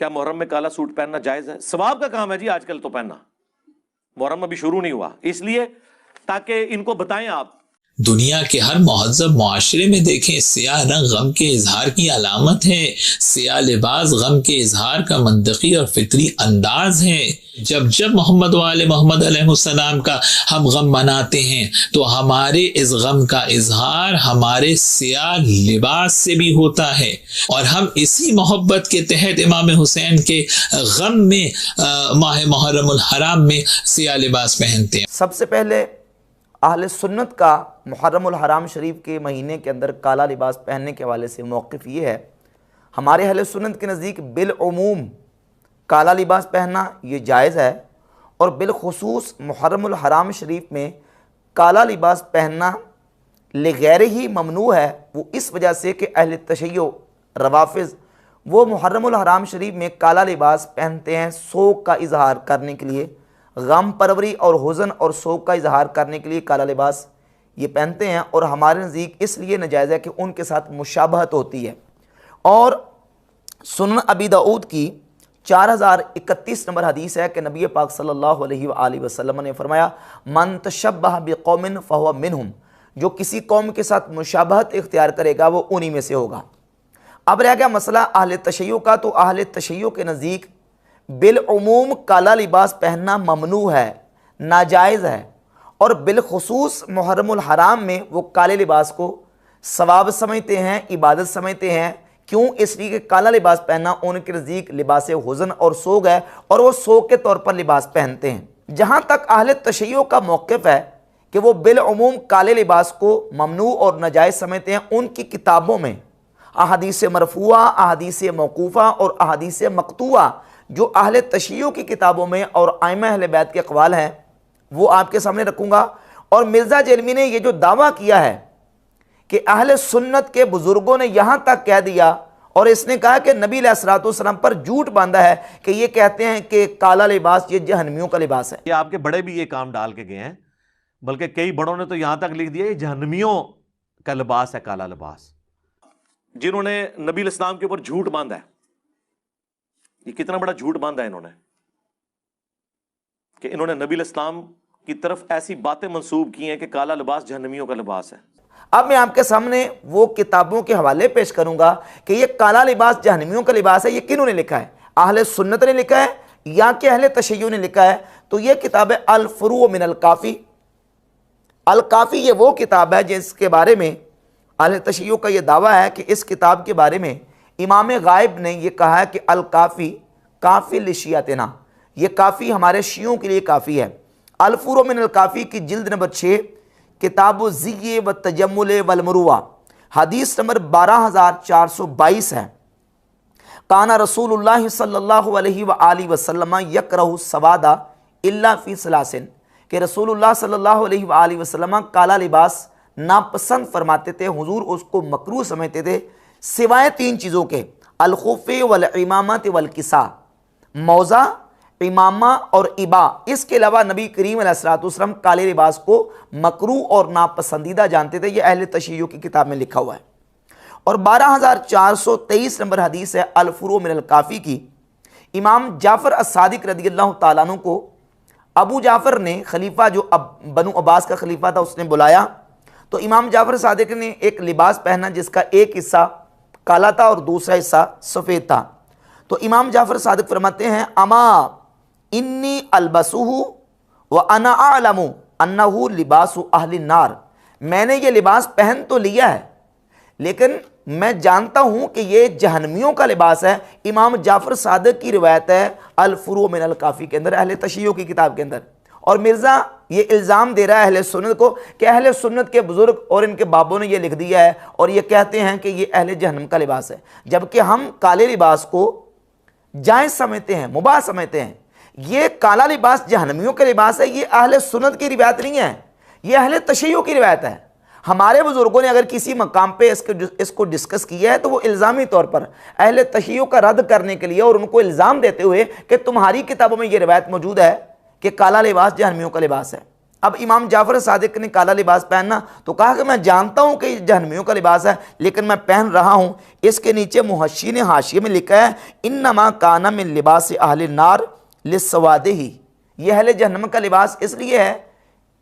क्या मुहर्रम में काला सूट पहनना जायज है? सवाब का काम है जी आजकल तो पहनना, मुहर्रम अभी शुरू नहीं हुआ, इसलिए ताकि इनको बताएं आप। दुनिया के हर महज़ब मुआशरे में देखें, सियाह रंग गम के इजहार की अलामत है। सियाह लिबास गम के इजहार का मंतकी और फितरी अंदाज है। जब जब मोहम्मद वाले मोहम्मद अलैहिस्सलाम का हम गम मनाते हैं तो हमारे इस गम का इजहार हमारे सियाह लिबास से भी होता है, और हम इसी मोहब्बत के तहत इमाम हुसैन के गम में माह मुहर्रमुल हराम में सियाह लिबास पहनते हैं। सबसे पहले अहले सुन्नत का मुहर्रमुल हराम शरीफ के महीने के अंदर काला लिबास पहनने के हवाले से मौक़िफ़ ये है, हमारे अहले सुन्नत के नज़दीक बिलउमूम काला लिबास पहनना ये जायज़ है, और बिलखुसूस मुहर्रमुल हराम शरीफ में काला लिबास पहनना लिगैर ही ममनू है। वो इस वजह से कि अहले तशय्यो रवाफ़िज़ वो मुहर्रमुल हराम शरीफ में काला लिबास पहनते हैं शोक का इजहार करने के लिए, गम परवरी और हुज़न और शोक का इजहार करने के लिए काला लिबास ये पहनते हैं, और हमारे नज़दीक इसलिए नाजायज़ है कि उनके साथ मुशाबहत होती है। और सुनन अबी दाऊद की 4031 नंबर हदीस है कि नबी पाक सल्लल्लाहु अलैहि वसल्लम ने फरमाया, मन तशब्बह बिकौमिन फहुव मिनहुम, जो किसी कौम के साथ मुशाबहत इख्तियार करेगा वो उन्हीं में से होगा। अब रह गया मसला अहले तशय्यो का, तो अहले तशय्यो के नज़दीक बिलउमूम काला लिबास पहनना ममनू है, नाजायज़ है, और बिलखुसूस मुहर्रमुल हराम में वो काले लिबास को सवाब समझते हैं, इबादत समझते हैं। क्यों? इसलिए कि काला लिबास पहनना उनके नज़दीक लिबास हुज़न और सोग है, और वो सोग के तौर पर लिबास पहनते हैं। जहाँ तक अहले तशय्यो का मौक़िफ़ है कि वो बिलउमूम काले लिबास को ममनू और नाजायज़ समझते हैं, उनकी किताबों में अहादीस मरफूआ, अहादीस मौकूफ़ा और अहादीस मक़तूआ जो अहले तशय्यो की किताबों में और आइमा अहले बैत के अक़वाल हैं वो आपके सामने रखूँगा। और मिर्ज़ा जेलमी ने ये जो दावा किया है कि अहले सुन्नत के बुज़ुर्गों ने यहाँ तक कह दिया, और इसने कहा कि नबी अलैहिस्सलातु वस्सलाम पर झूठ बांधा है कि ये कहते हैं कि काला लिबास ये जहन्नमियों का लिबास है। ये आपके बड़े भी ये काम डाल के गए हैं, बल्कि कई बड़ों ने तो यहाँ तक लिख दिया ये जहन्नमियों का लिबास है काला लिबास। जिन्होंने नबी अलैहिस्सलाम के ऊपर झूठ बांधा है, ये कितना बड़ा झूठ बांधा है इन्होंने कि इन्होंने नबी अलैहिस्सलाम की तरफ ऐसी बातें मंसूब की हैं कि काला लिबास जहन्नमियों का लिबास है। अब मैं आपके सामने वो किताबों के हवाले पेश करूंगा कि ये काला लिबास जहन्नमियों का लिबास है, ये किन्होंने लिखा है? अहले सुन्नत ने लिखा है या कि अहले तशय्यो ने लिखा है? तो ये किताब है अल फुरू मिन अल काफ़ी। अल काफ़ी ये वो किताब है जिसके बारे में अहले तशय्यो का ये दावा है कि इस किताब के बारे में इमाम गायब ने यह कहा है कि अल काफ़ी काफ़ी लिशियातना, ये काफ़ी हमारे शियों के लिए काफ़ी है। अल फुरू मिन अल काफ़ी की जिल्द नंबर 6 किताब ज़िय्य व तजम्मुल वल मुरुआ हदीस नंबर 12422 है। काना रसूलुल्लाह सल्लल्लाहु अलैहि वसल्लम यकरहु सवादा इल्ला फी सलासिन, कि रसूलुल्लाह सल्लल्लाहु अलैहि वसल्लम काला लिबास नापसंद फरमाते थे, हुजूर उसको मकरूह समझते थे सिवाय 3 चीज़ों के, अल खुफ़ वल इमामत वल किसा, मौज़ा, इमामा और इबा। इसके अलावा नबी करीम अलैहिस्सलातु वस्सलाम काले लिबास को मकरूह और नापसंदीदा जानते थे। यह अहले तशय्यो की किताब में लिखा हुआ है। और 12423 नंबर हदीस है अल फुरू मिन अल काफ़ी की। इमाम जाफ़र अस-सादिक रज़ियल्लाहु ताला अन्हु को अबू जाफ़र ने, खलीफा जो बनु अब्बास का खलीफा था, उसने बुलाया, तो इमाम जाफ़र सादिक ने एक लिबास पहना जिसका एक हिस्सा काला था और दूसरा हिस्सा सफ़ेद था। तो इमाम जाफ़र सादिक फरमाते हैं, अमा इन्नी अलबसुहु व अना आलमु अन्नहु लिबासु अहली नार, मैंने ये लिबास पहन तो लिया है लेकिन मैं जानता हूँ कि ये जहन्नमियों का लिबास है। इमाम जाफ़र सादिक की रिवायत है अल फुरू मिन अल काफ़ी के अंदर, अहले तशय्यो की किताब के अंदर। और मिर्ज़ा ये इल्ज़ाम दे रहा है अहले सुन्नत को कि अहले सुन्नत के बुज़ुर्ग और इनके बाबों ने ये लिख दिया है और ये कहते हैं कि ये अहले जहन्नम का लिबास है, जबकि हम काले लिबास को जायज़ समझते हैं, मुबाह समझते हैं। ये काला लिबास जहन्नमियों का लिबास है, ये अहले सुन्नत की रिवायत नहीं है, ये अहले तशय्यो की रिवायत है। हमारे बुजुर्गों ने अगर किसी मकाम पे इसको डिस्कस किया है तो वो इल्ज़ामी तौर पर अहले तशय्यो का रद्द करने के लिए और उनको इल्ज़ाम देते हुए कि तुम्हारी किताबों में ये रिवायत मौजूद है कि काला लिबास जहन्नमियों का लिबास है। अब इमाम जाफर सादिक ने काला लिबास पहनना तो कहा कि मैं जानता हूं कि ये जहन्नमियों का लिबास है, लेकिन मैं पहन रहा हूं। इसके नीचे मुहश्शी ने हाशिये में लिखा है इन्नमा काना मिन लिबास अहले नार लिस्सवादिही, यह अहले जहन्नम का लिबास इसलिए है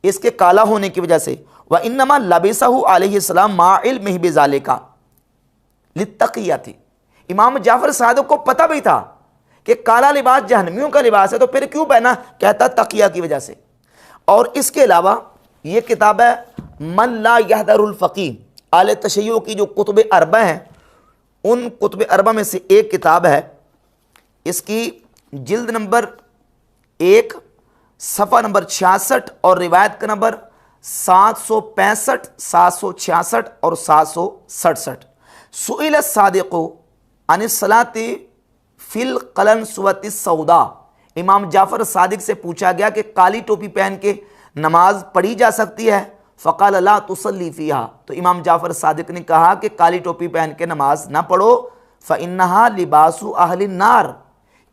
इसके काला होने की वजह से। व इन्नमा लबिसहु अलैहिस्सलाम मा इल्मिही बिज़ालिका लित्तक़ियती, इमाम जाफर सादिक को पता भी था कि काला लिबास जहन्नमियों का लिबास है, तो फिर क्यों पहना? कहता तकिया की वजह से। और इसके अलावा ये किताब है मन ला यहदरुल फ़क़ीह, आले तशय्युअ की जो कुतुब अरबा हैं उन कुतुब अरबा में से एक किताब है। इसकी जिल्द नंबर 1 सफ़ा नंबर 66 और रिवायत का नंबर 765, 766 और 767। सुइल सादिक़ु अनिस्सलाति फिल क़लनसुवति सौदा, इमाम जाफ़र सादिक से पूछा गया कि काली टोपी पहन के नमाज पढ़ी जा सकती है? फ़क़ाल ला तुसल्ली फ़ीहा, तो इमाम जाफ़र सादिक ने कहा कि काली टोपी पहन के नमाज ना पढ़ो, फ़इन्नहा लिबासु अहलिन नार,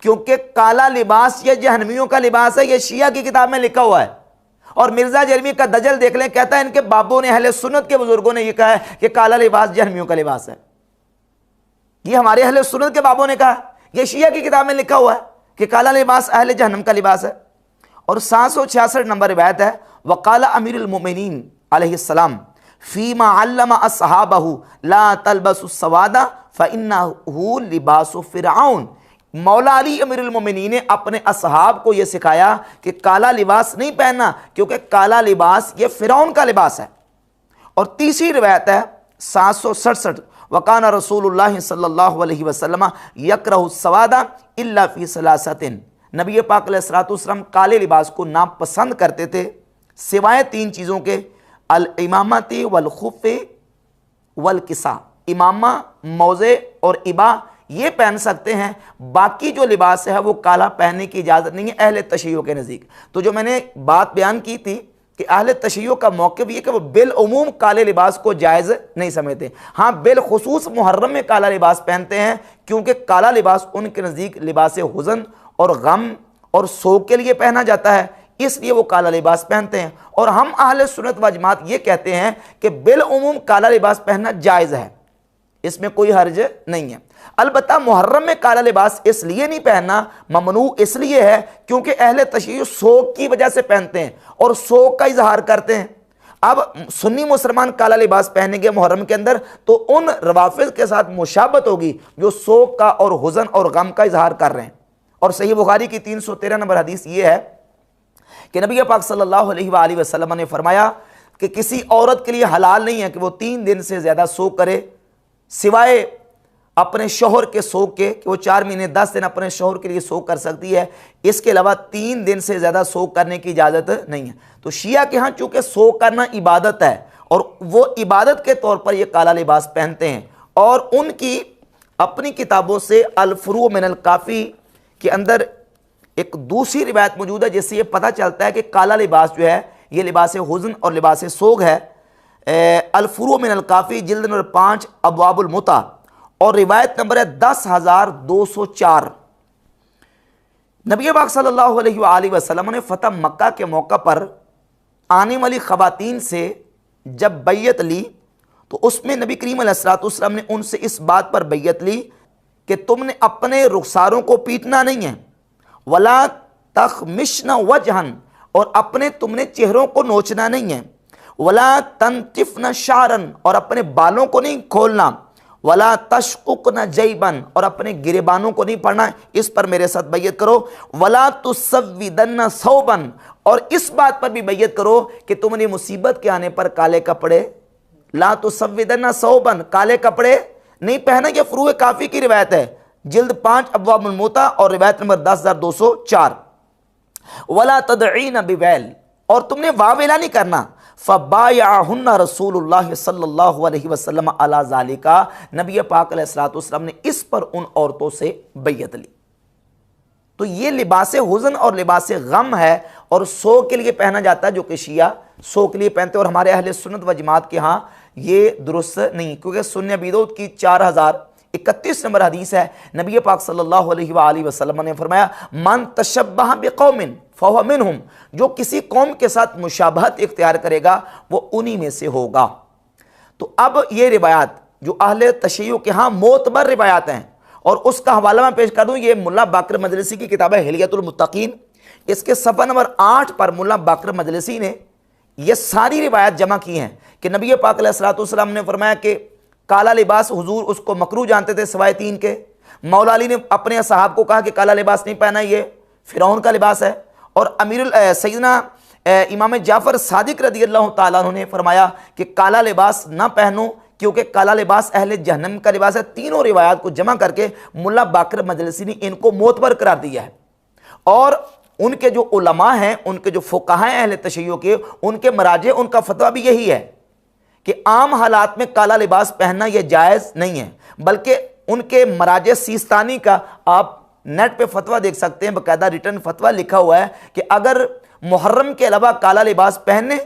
क्योंकि काला लिबास ये जहन्नमियों का लिबास है। ये शिया की किताब में लिखा हुआ है। और मिर्ज़ा जरमी का दजल देख लें, कहता है इनके बाबों ने, अहले सुन्नत के बुजुर्गों ने यह कहा है कि काला लिबास जहन्नमियों का लिबास है। ये हमारे अहले सुन्नत के बाबों ने कहा, यह शिया की किताब में लिखा हुआ है कि काला लिबास अहले जहन्नम का लिबास है। और 766 नंबर रिवायत है वक़ाला अमीरुल मोमिनीन अलैहिस्सलाम फ़ीमा अल्लमा अस्सहाबहु ला तलबसु सवादा फ़इन्नहु लिबासु फ़िरऔन, मौला अली अमीरुल मोमिनीन ने अपने असहाब को यह सिखाया कि काला लिबास नहीं पहनना, क्योंकि काला लिबास ये फ़िरऔन का लिबास है। और तीसरी रिवायत है 767 वकाना रसूलुल्लाह सल्लल्लाहु अलैहि वसल्लम यकरहु सवादा इल्ला फ़ी सलासतिन, नबी पाक अलैहिस्सलाम काले लिबास को नापसंद करते थे सिवाय 3 चीज़ों के, अल इमामती वल खुफ़े वल किसा, इमामा, मौज़े और इबा ये पहन सकते हैं, बाकी जो लिबास है वो काला पहनने की इजाज़त नहीं है अहले तशय्युअ के नज़दीक। तो जो मैंने बात बयान की थी कि अहले तशय्युअ का मौक़िफ़ ये कि वो बिल उमूम काले लिबास को जायज़ नहीं समझते। हाँ, बिल खुसूस मुहर्रम में काला लिबास पहनते हैं, क्योंकि काला लिबास उनके नज़दीक लिबास हुज़न और गम और सोग के लिए पहना जाता है, इसलिए वो काला लिबास पहनते हैं। और हम अहले सुन्नत व जमात ये कहते हैं कि बिल उमूम काला लिबास पहनना जायज़ है, इसमें कोई हर्ज नहीं है। अलबत्ता मुहर्रम में काला लिबास इसलिए नहीं पहनना, ममनू इसलिए है क्योंकि अहले तशय्युअ सोग की वजह से पहनते हैं और सोग का इजहार करते हैं। अब सुन्नी मुसलमान काला लिबास पहनेंगे मुहर्रम के अंदर तो उन रवाफिज के साथ मुशाबत होगी जो सोग का और हुज़न और गम का इजहार कर रहे हैं। और सही बुखारी की 313 नंबर हदीस ये है कि नबी पाक सल्लल्लाहु अलैहि वसल्लम ने फरमाया कि किसी औरत के लिए हलाल नहीं है कि वो 3 दिन से ज़्यादा सोग करे सिवाय अपने शौहर के सोग के, कि वो 4 महीने 10 दिन अपने शौहर के लिए सोग कर सकती है, इसके अलावा 3 दिन से ज़्यादा सोग करने की इजाज़त नहीं है। तो शिया के यहाँ चूँकि सोग करना इबादत है और वो इबादत के तौर पर ये काला लिबास पहनते हैं। और उनकी अपनी किताबों से अल-फ़ुरू मिनल काफ़ी के अंदर एक दूसरी रिवायत मौजूद है जिससे ये पता चलता है कि काला लिबास जो है ये लिबास हुज़न और लिबास सोग है। अल-फ़ुरू मिनल काफ़ी जिल्द नंबर 5 अब्वाबुल मुता और रिवायत नंबर है 10,204। नबी पाक सल्लल्लाहु अलैहि वसल्लम ने फ़तह मक्का के मौका पर आने वाली ख़वातीन से जब बैयत ली तो उसमें नबी करीम अलैहिस्सलाम ने उनसे इस बात पर बैयत ली कि तुमने अपने रुखसारों को पीटना नहीं है, वला तख़मिशन वजहन, और अपने तुमने चेहरों को नोचना नहीं है, वला तनतिफ़न शारन, और अपने बालों को नहीं खोलना, वला तशकुकन जैबन, और अपने गिरेबानों को नहीं पढ़ना। इस पर मेरे साथ बैयत करो। वला तुसव्विदन सौबन, और इस बात पर भी बैयत करो कि तुमने मुसीबत के आने पर काले कपड़े, ला तुसव्विदन सौबन, काले कपड़े नहीं पहना। यह फ़ुरूए काफ़ी की रिवायत है, जिल्द 5 अब्वाबुल मुता और रिवायत नंबर 10,204। वला तदईन बिवैल, और तुमने वावेला नहीं करना। फ़बायअहुन्ना रसूलुल्लाह सल्लल्लाहु अलैहि वसल्लम अला ज़ालिका, नबी पाक अलैहिस्सलाम ने इस पर उन औरतों से बैयत ली। तो ये लिबास हुज़न और लिबास गम है और सो के लिए पहना जाता है, जो कि शिया सो के लिए पहनते हैं। और हमारे अहले सुन्नत व जमात के यहाँ ये दुरुस्त नहीं, क्योंकि सुन्नी अबी दाऊद की 31 नंबर हदीस है, नबी पाक सल्लल्लाहु अलैहि वसल्लम ने फरमाया, मन तशब्बह बिकौमिन फहुव मिनहुम, जो किसी कौम के साथ मुशाबहत इख्तियार करेगा वो उन्हीं में से होगा। तो अब ये रिवायात जो अहले तशय्युअ के यहाँ मोतबर रिवायात हैं, और उसका हवाला मैं पेश कर दूं, ये मुल्ला बाकर मजलिसी की किताब है हिलियतुल मुत्तकीन, इसके सफ़ा नंबर 8 पर मुल्ला बाकर मजलिसी ने ये सारी रिवायत जमा की हैं कि नबी पाक अलैहिस्सलातु वस्सलाम ने फरमाया कि काला लिबास हुजूर उसको मकरूह जानते थे सिवाय 3 के। मौला अली ने अपने सहाब को कहा कि काला लिबास नहीं पहना, ये फिरौन का लिबास है। और अमीरुल सैयदना इमाम जाफ़र सादिक रज़ियल्लाहु ताला अन्हु ने फरमाया कि काला लिबास ना पहनो क्योंकि काला लिबास अहले जहन्नम का लिबास है। तीनों रिवायात को जमा करके मुल्ला बाकर मजलिसी ने इनको मोतबर करार दिया है। और उनके जो उलमा हैं, उनके जो फुक़हा हैं अहले तशय्युअ के, उनके मराजे, उनका फतवा भी यही है कि आम हालात में काला लिबास पहनना यह जायज़ नहीं है, बल्कि उनके मराजे सीस्तानी का आप नेट पे फतवा देख सकते हैं, बाकायदा रिटर्न फतवा लिखा हुआ है कि अगर मुहर्रम के अलावा काला लिबास पहने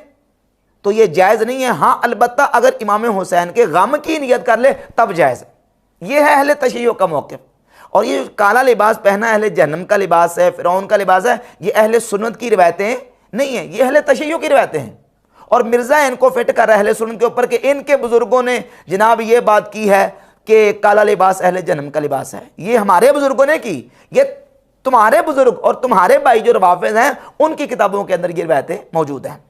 तो यह जायज़ नहीं है। हाँ, अलबत्ता अगर इमाम हुसैन के गम की नियत कर ले तब जायज़ है। यह है अहले तशय्युअ का मौक़िफ़। और ये काला लिबास पहना अहले जहन्नम का लिबास है, फिरौन का लिबास है, ये अहले सुन्नत की रिवायतें नहीं है, ये अहले तशय्युअ की रिवायतें हैं। और मिर्ज़ा इनको फिट कर रहा है अहले सुन्नत के ऊपर कि इनके बुजुर्गों ने जनाब ये बात की है कि काला लिबास अहले जहन्नम का लिबास है। ये हमारे बुजुर्गों ने की, ये तुम्हारे बुजुर्ग और तुम्हारे भाई जो रवाफिज़ हैं उनकी किताबों के अंदर ये रिवायतें मौजूद हैं।